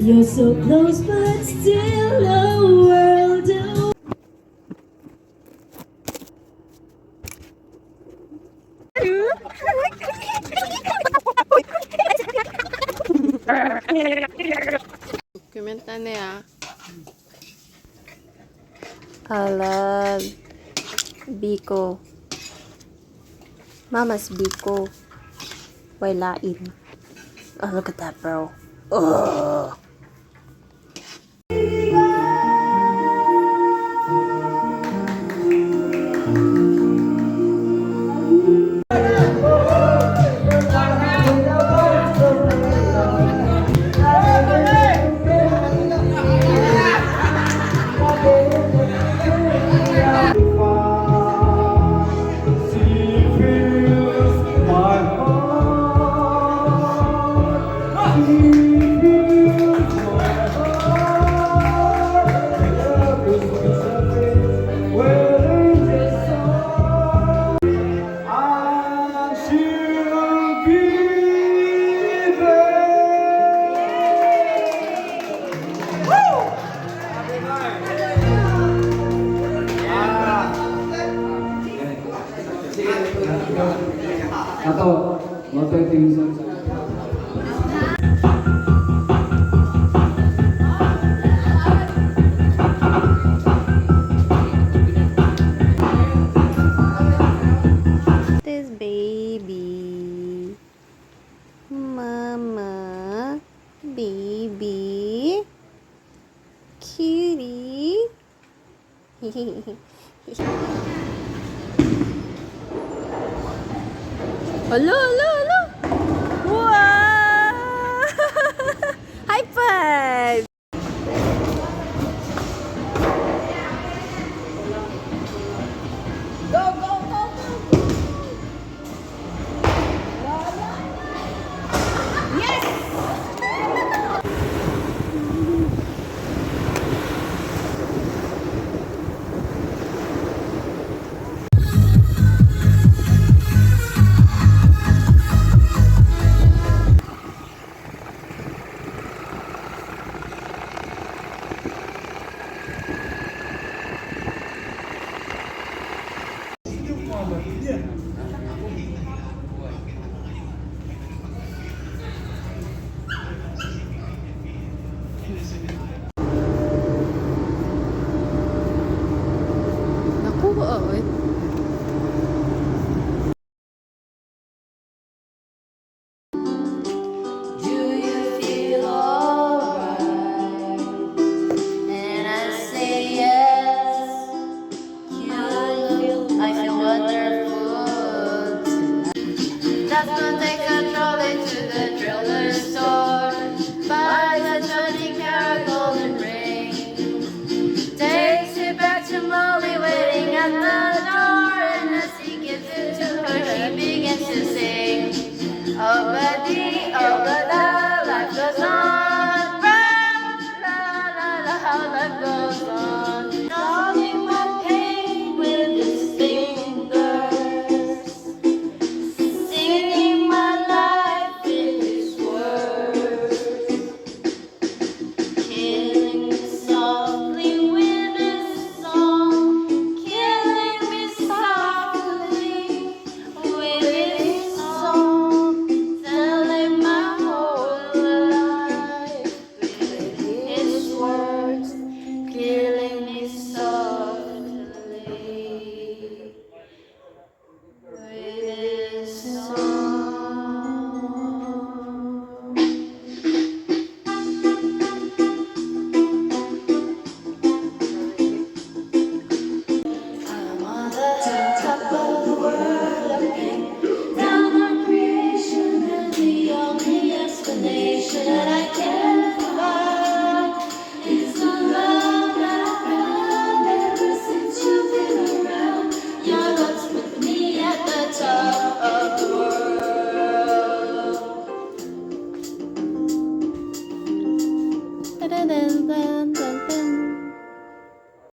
You're so close but still a world away. Kumenta niya. I love Biko. Mama's Biko. Why lain? Oh, look at that, bro. Ugh. Atau motor tim This baby. Mama. Baby. Cutie. Hello, hello, hello. Wow! High five! Go, go, go, go! Yes! Naku, oy. Do you feel alright? And I say yes. I feel wonderful. That's gonna take a trolley to the jeweler store. Buys a 20-carat golden ring. Takes it back to Molly waiting at the door. And as he gives it to her, she begins to sing. Oh, but